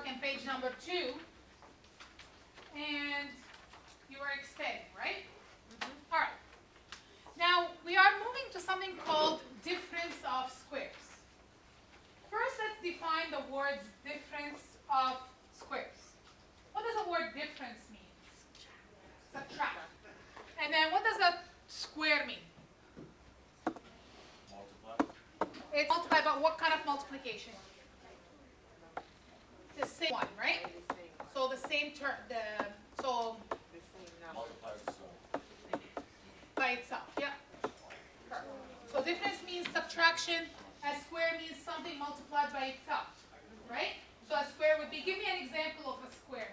in page number 2, and you are expanding, right? All right. Now, we are moving to something called difference of squares. First, let's define the words difference of squares. What does the word difference mean? Subtract. And then what does a square mean? Multiply. It's multiply, but what kind of multiplication? The same one, right? So the same term, so Multiply itself. by itself, yeah. Perfect. So difference means subtraction. A square means something multiplied by itself, right? So a square would be, give me an example of a square.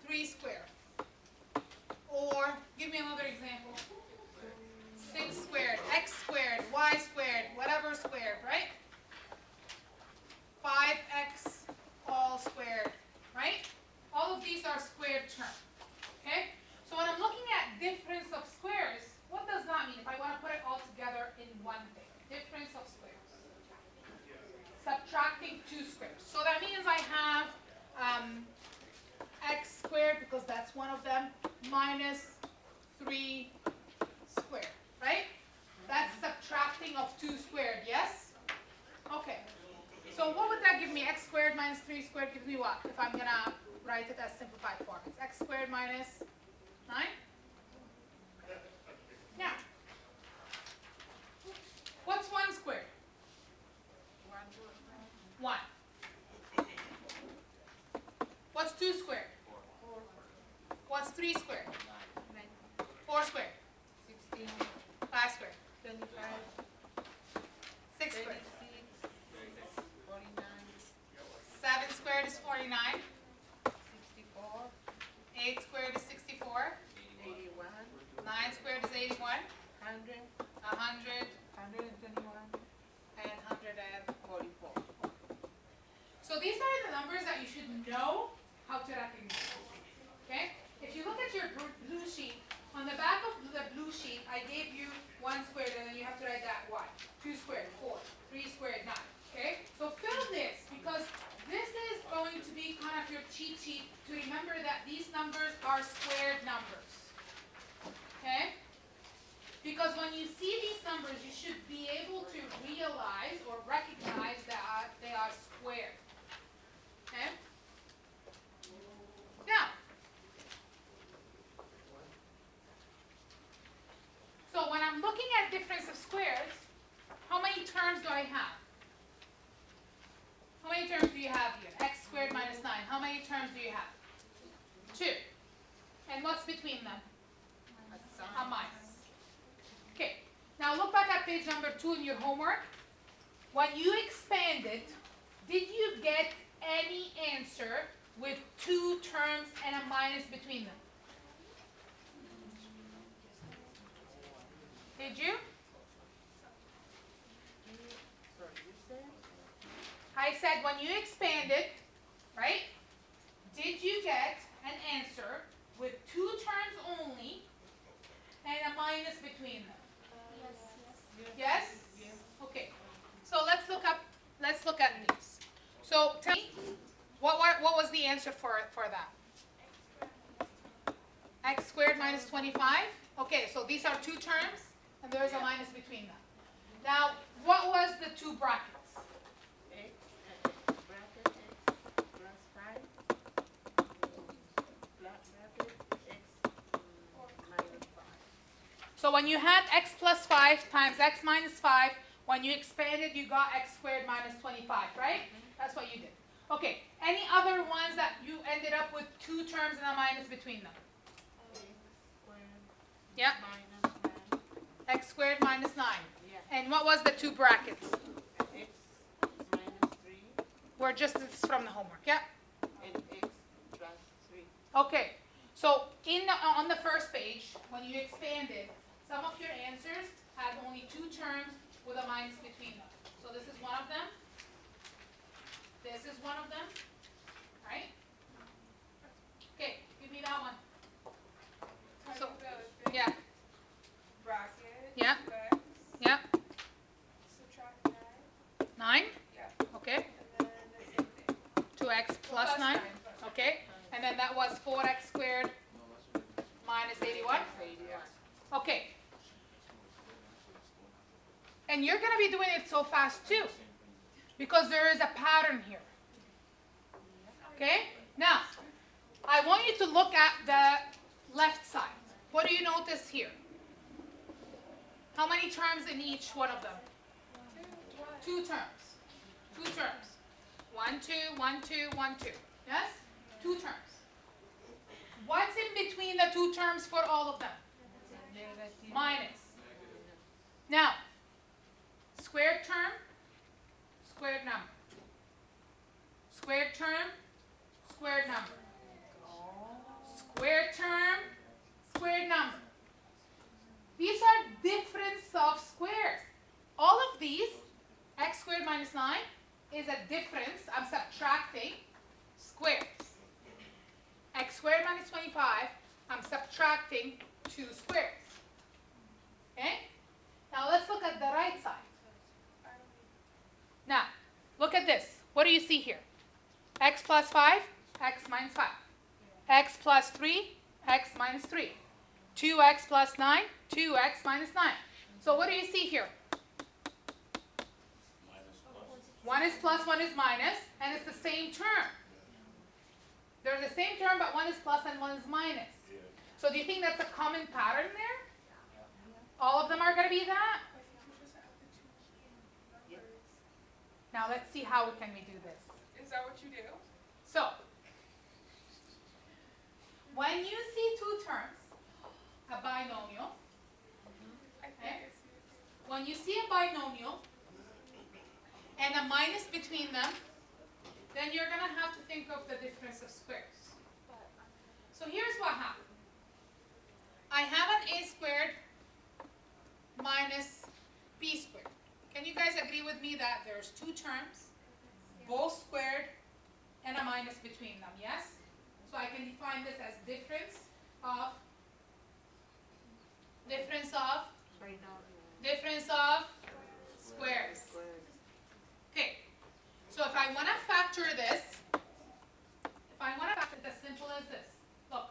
3 squared. Or give me another example. 6 squared, x squared, y squared, whatever squared, right? 5x all squared, right? All of these are squared terms, okay? So when I'm looking at difference of squares, what does that mean if I want to put it all together in one thing? Difference of squares. Subtracting 2 squares. So that means I have x squared, because that's one of them, minus 3 squared, right? That's subtracting of 2 squared, yes? Okay. So what would that give me? X squared minus 3 squared gives me what? If I'm going to write it as simplified form. It's x squared minus 9? Now, what's 1 squared? 1. What's 2 squared? 4. What's 3 squared? 9. 4 squared? 16. 5 squared? 25. 6 squared? 36. 49. 7 squared is 49. 64. 8 squared is 64. 81. 9 squared is 81. 100. 100 121. and 144. 44. So these are the numbers that you should know how to recognize. Okay? If you look at your blue sheet, on the back of the blue sheet, I gave you 1 squared, and then you have to write that y. 2 squared, 4. 3 squared, 9. Okay? So fill this, because this is going to be kind of your cheat sheet to remember that these numbers are squared numbers. Okay? Because when you see these numbers, you should be able to realize or recognize that they are squared. Okay? Now, so when I'm looking at difference of squares, how many terms do I have? How many terms do you have here? X squared minus 9. How many terms do you have? 2. And what's between them? A minus. Okay. Now look back at page number 2 in your homework. When you expanded, did you get any answer with 2 terms and a minus between them? Did you? I said when you expanded, right, did you get an answer with 2 terms only and a minus between them? Yes? Yes. Okay. So let's look at these. So tell me, what was the answer for that? X squared minus 25? Okay, so these are 2 terms, and there's a minus between them. Now, what was the 2 brackets? X, bracket X plus 5. Bracket X minus 5. So when you had x plus 5 times x minus 5, when you expanded, you got x squared minus 25, right? That's what you did. Okay, any other ones that you ended up with 2 terms and a minus between them? X squared Yeah. minus 9. X squared minus 9. Yeah. And what was the 2 brackets? X minus 3 We're just, this is from the homework, yeah? and X plus 3. Okay, so on the first page, when you expanded, some of your answers had only 2 terms with a minus between them. So this is one of them. This is one of them, right? Okay, give me that one. So, yeah, Bracket. Yeah. X, yeah, subtract 9. 9, Yeah. okay, And then there's plus 9. Okay. And then that was 4x squared minus 81. 81. Okay. And you're going to be doing it so fast too, because there is a pattern here. Okay? Now, I want you to look at the left side. What do you notice here? How many terms in each one of them? 2 terms. 2 terms. 1, 2, 1, 2, 1, 2. Yes? 2 terms. What's in between the 2 terms for all of them? Minus. Now, squared term, squared number. Squared term, squared number. Squared term, squared number. These are difference of squares. All of these, x squared minus 9, is a difference. I'm subtracting squares. X squared minus 25, I'm subtracting 2 squares. Okay? Now let's look at the right side. Now, look at this. What do you see here? X plus 5, x minus 5. X plus 3, x minus 3. 2x plus 9, 2x minus 9. So what do you see here? 1 is plus, 1 is minus, and it's the same term. They're the same term, but 1 is plus and 1 is minus. So do you think that's a common pattern there? All of them are going to be that? Now let's see how can we do this. Is that what you do? So, when you see 2 terms, a binomial, I Okay. think it's when you see a binomial and a minus between them, then you're going to have to think of the difference of squares. So here's what happened. I have an a squared minus b squared. Can you guys agree with me that there's 2 terms, both squared, and a minus between them, yes? So I can define this as difference of squares. Okay, so if I want to factor this, it's as simple as this. Look,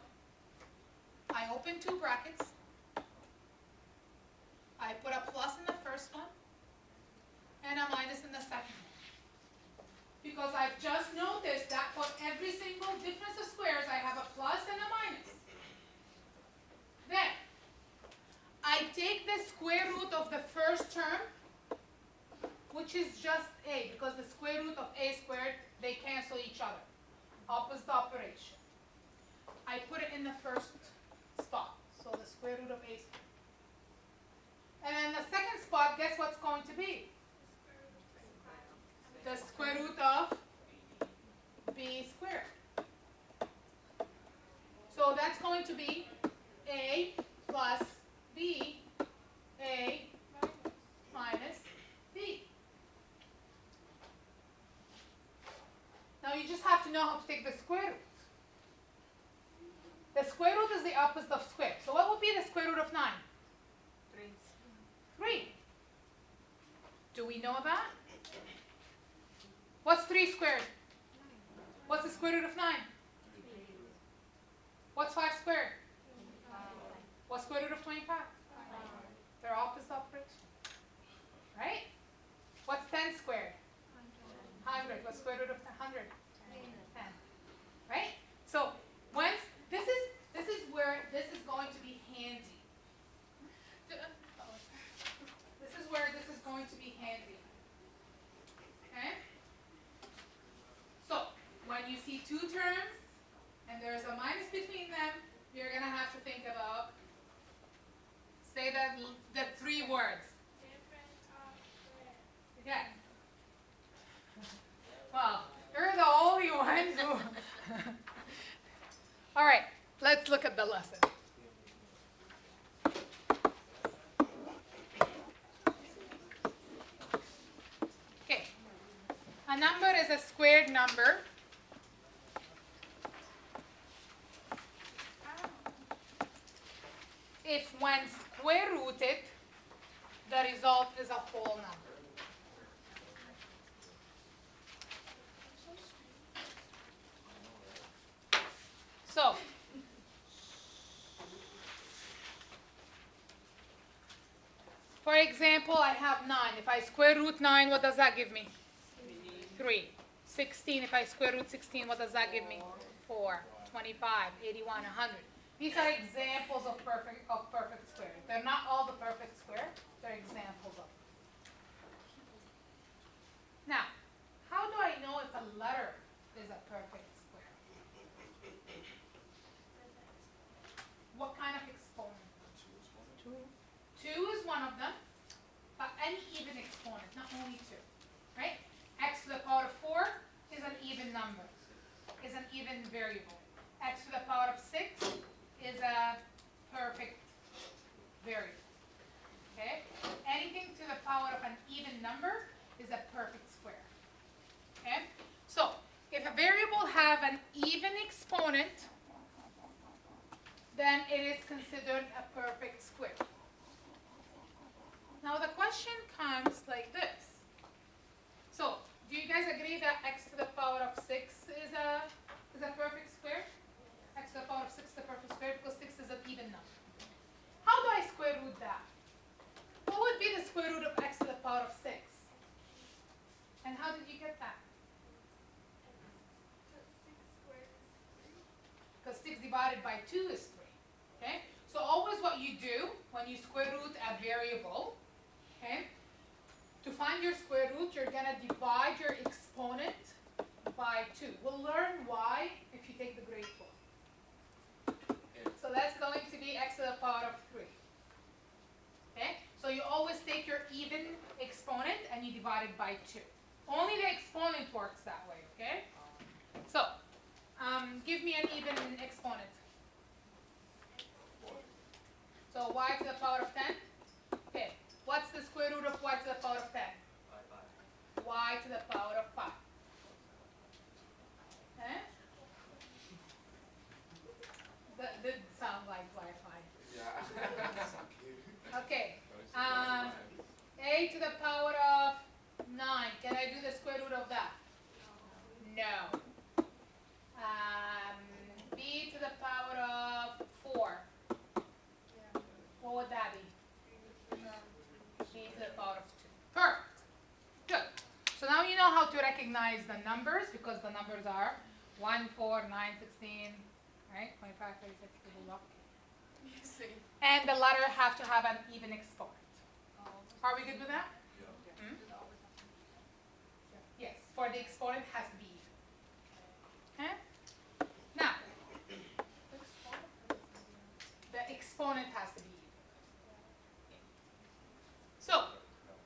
I open 2 brackets, I put a plus in the first one, and a minus in the second one. Because I've just noticed that for every single difference of squares, I have a plus and a minus. Then, I take the square root of the first term, which is just a, because the square root of a squared, they cancel each other. Opposite operation. I put it in the first spot, so the square root of a squared. And then the second spot, guess what's going to be? The square root of b squared. So that's going to be a plus b, a minus b. Now you just have to know how to take the square root. The square root is the opposite of square. So what would be the square root of 9? 3. Do we know that? What's 3 squared? What's the square root of 9? What's 5 squared? What's square root of 25? They're opposite operation. Right? What's 10 squared? 100. What's square root of 100? 10. Right? So once this is where this is going to be handy. This is where this is going to be handy. Okay? So when you see 2 terms and there's a minus between them, you're going to have to think about, say the 3 words. Yes. Well, you're the only one who. All right, let's look at the lesson. Okay. A number is a squared number. If when square rooted, the result is a whole number. For example, I have 9. If I square root 9, what does that give me? 3. 16, if I square root 16, what does that give me? 4. 25, 81, 100. These are examples of perfect squares. They're not all the perfect square. They're examples of them. Now, how do I know if a letter is a perfect square? What kind of exponent? 2 is one of them, but any even exponent, not only 2, right? X to the power of 4 is an even number, is an even variable. X to the power of 6 is a perfect variable, okay? Anything to the power of an even number is a perfect square, okay? So, if a variable have an even exponent, then it is considered a perfect square. Now the question comes like this. So, do you guys agree that x to the power of 6 is a perfect square? X to the power of 6 is a perfect square because 6 is an even number. How do I square root that? What would be the square root of x to the power of 6? And how did you get that? Because 6 divided by 2 is 3. Okay? So always what you do when you square root a variable, okay? To find your square root, you're going to divide your exponent by 2. We'll learn why if you take the grade 4. So that's going to be x to the power of 3. Okay? So you always take your even exponent and you divide it by 2. Only the exponent works that way, okay? So, give me an even exponent. So y to the power of 10. Okay. What's the square root of y to the power of 10? Y to the power of 5. Okay? That did sound like Wi-Fi. Yeah. Okay. A to the power of 9. Can I do the square root of that? No. B to the power of 4. What would that be? B to the power of 2. Perfect. Good. So now you know how to recognize the numbers because the numbers are 1, 4, 9, 16, right? 25, 36, blah, blah, blah. And the letter have to have an even exponent. Are we good with that? Hmm? Yes, for the exponent has to be even. Okay? Now, the exponent has to be even. So,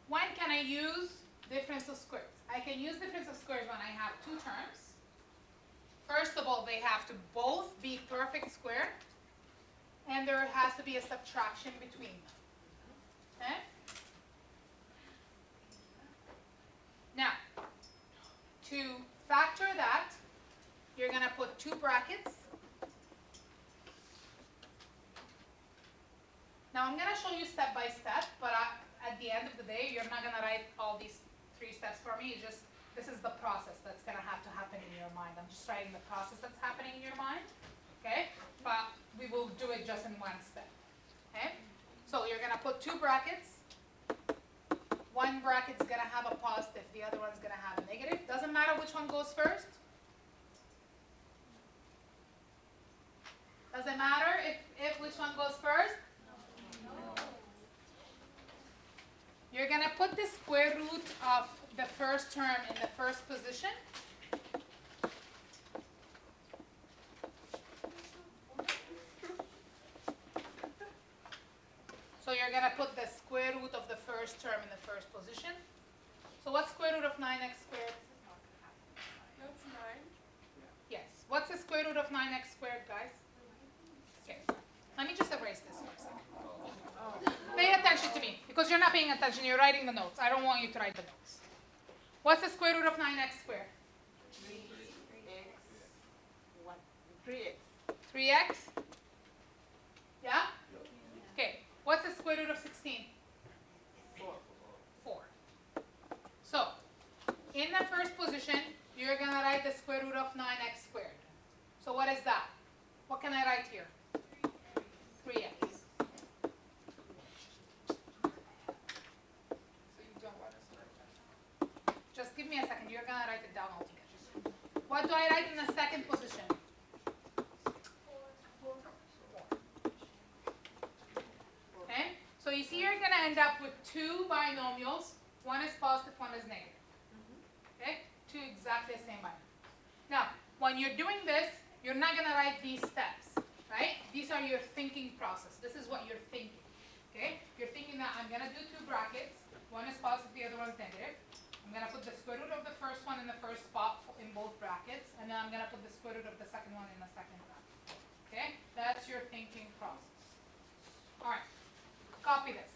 when can I use difference of squares? I can use difference of squares when I have two terms. First of all, they have to both be perfect square, and there has to be a subtraction between them. Okay? Now, to factor that, you're going to put 2 brackets. Now, I'm going to show you step by step, but at the end of the day, you're not going to write all these 3 steps for me. This is the process that's going to have to happen in your mind. I'm just writing the process that's happening in your mind, okay? But we will do it just in one step, okay? So you're going to put 2 brackets. One bracket's going to have a positive, the other one's going to have a negative. Doesn't matter which one goes first. Does it matter if which one goes first? No. You're going to put the square root of the first term in the first position. So you're going to put the square root of the first term in the first position. So what's square root of 9x squared? That's 9. Yes. What's the square root of 9x squared, guys? Okay. Let me just erase this for a second. Pay attention to me, because you're not paying attention. You're writing the notes. I don't want you to write the notes. What's the square root of 9x squared? 3x. 3x? Yeah? Okay. What's the square root of 16? 4. So, in the first position, you're going to write the square root of 9x squared. So what is that? What can I write here? 3x. Just give me a second. You're gonna write it down altogether. What do I write in the second position? Okay. So you see, you're gonna end up with two binomials. One is positive, one is negative. Okay. Two exactly the same binomials. Now, when you're doing this, you're not gonna write these steps, right? These are your thinking process. This is what you're thinking. Okay. You're thinking that I'm gonna do two brackets. One is positive, the other one's negative. I'm going to put the square root of the first one in the first spot in both brackets, and then I'm going to put the square root of the second one in the second bracket. Okay? That's your thinking process. All right. Copy this.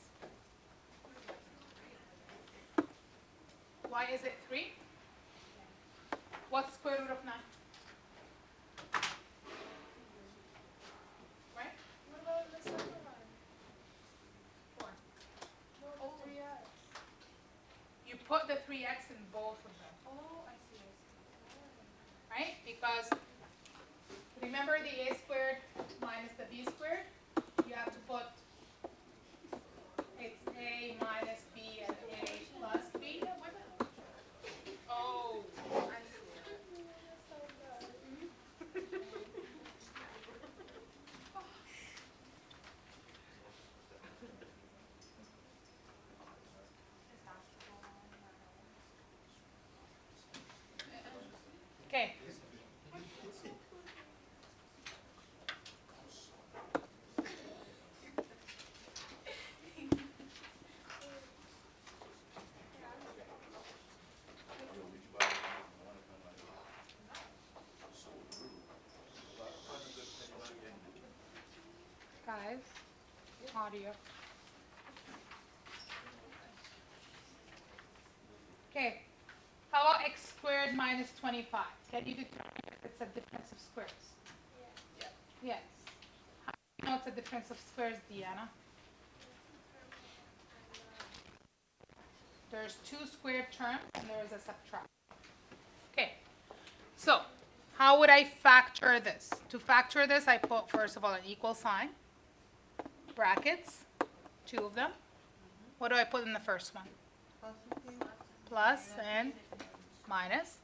Why is it 3? What's square root of 9? Right? What about the second one? 4. No, the 3x. You put the 3x in both of them. Oh, I see. Right? Because remember the a squared minus the b squared? You have to put it's a minus b and a plus b. Oh, I see. Okay. Guys, audio. Okay. How about x squared minus 25? Can you determine if it's a difference of squares? Yeah. Yes. How do you know it's a difference of squares, Deanna? There's two squared terms and there is a subtract. Okay. So, how would I factor this? To factor this, I put, first of all, an equal sign, brackets, two of them. What do I put in the first one? Positive. Plus and minus.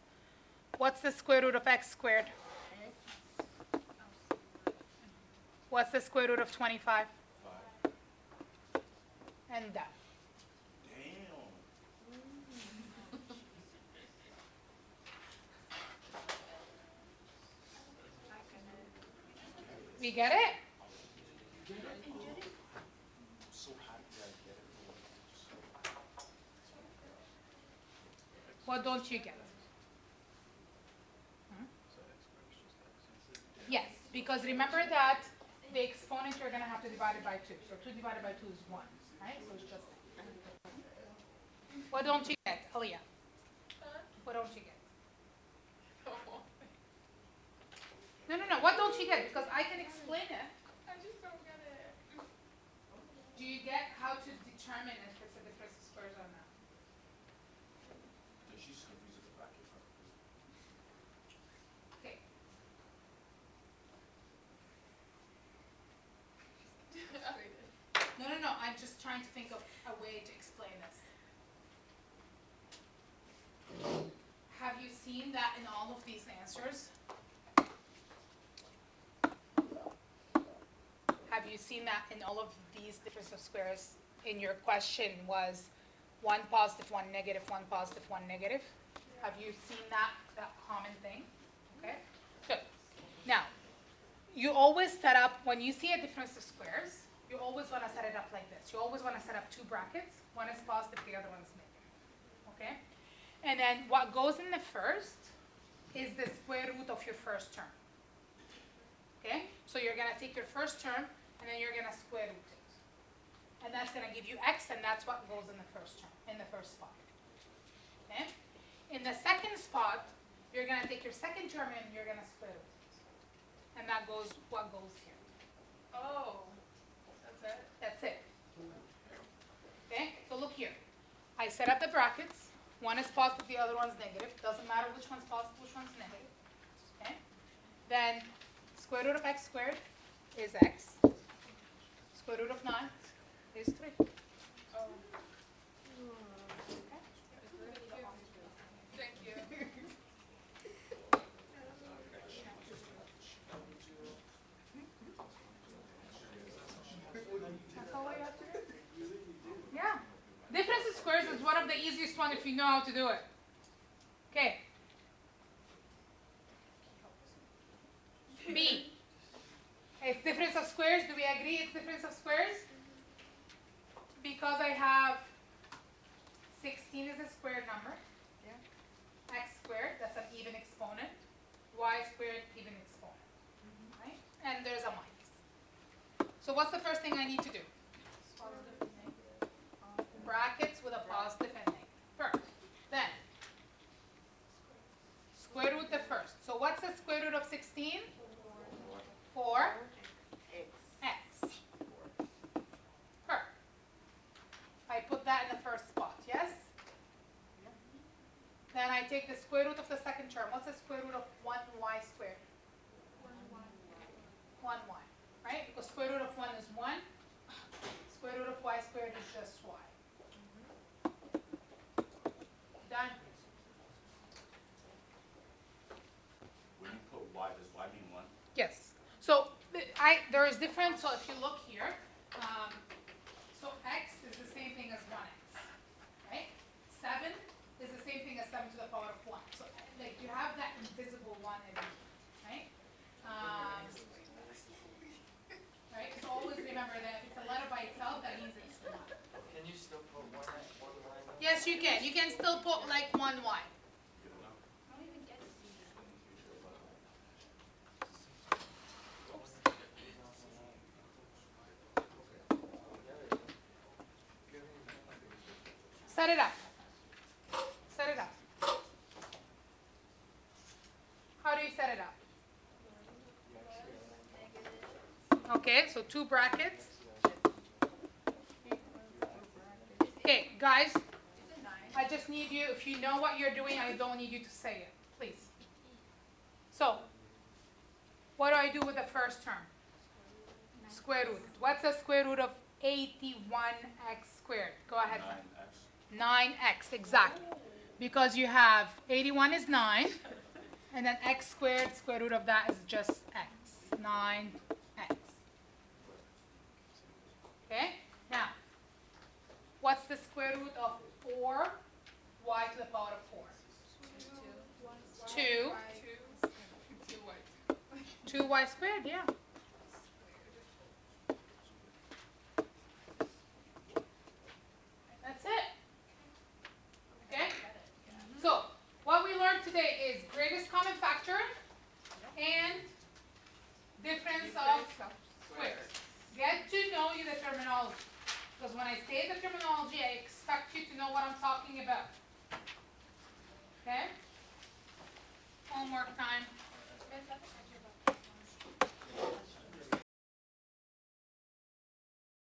What's the square root of x squared? What's the square root of 25? 5. And that. Damn. We get it? I'm so happy I get it. What don't you get? Yes, because remember that the exponent you're going to have to divide it by 2. So 2 divided by 2 is 1, right? So it's just that. What don't you get, Aaliyah? What don't you get? No. What don't you get? Because I can explain it. I just don't get it. Do you get how to determine if it's a difference of squares or not? She's confused with the bracket. Okay. No. I'm just trying to think of a way to explain this. Have you seen that in all of these answers? Have you seen that in all of these difference of squares? In your question was 1 positive, 1 negative, 1 positive, 1 negative? Have you seen that common thing? Okay, good. Now, you always set up, when you see a difference of squares, you always want to set it up like this. You always want to set up two brackets. One is positive, the other one is negative. Okay? And then what goes in the first is the square root of your first term. Okay? So you're going to take your first term, and then you're going to square root it. And that's going to give you x, and that's what goes in the first term, in the first spot. Okay? In the second spot, you're going to take your second term, and you're going to square root it. And that goes, what goes here. Oh, that's it? That's it. Okay, so look here. I set up the brackets. One is positive, the other one's negative. Doesn't matter which one's positive, which one's negative. Okay? Then square root of x squared is x. Square root of 9 is 3. Oh. Okay? easiest one if you know how to do it. Okay. B. It's difference of squares. Do we agree it's difference of squares? Because I have 16 is a squared number. Yeah. X squared, that's an even exponent. Y squared, even exponent. Right? And there's a minus. So what's the first thing I need to do? Brackets with a positive and negative. Perfect. Then, square root the first. So what's the square root of 16? 4. X. Perfect. I put that in the first spot, yes? Then I take the square root of the second term. What's the square root of 1y squared? 1y, right? Because square root of 1 is 1. Square root of y squared is just y. Done. When you put y, does y mean 1? Yes. So there is different. So if you look here, so x is the same thing as 1x, right? 7 is the same thing as 7 to the power of 1. So like you have that invisible 1 in it, right? Right. So always remember that if it's a letter by itself, that means it's 1. Can you still put one line? Yes, you can. You can still put like 1y. Set it up. Set it up. How do you set it up? Okay, so 2 brackets. Okay, guys, I just need you, if you know what you're doing, I don't need you to say it, please. So, what do I do with the first term? Square root. What's the square root of 81x squared? Go ahead. 9x. 9x, exactly. Because you have 81 is 9, and then x squared, square root of that is just x. 9x. Okay? Now, what's the square root of 4y to the power of 4? 2. 2y squared, yeah. That's it. Okay? So, what we learned today is greatest common factor and difference of squares. Get to know the terminology. Because when I say the terminology, I expect you to know what I'm talking about.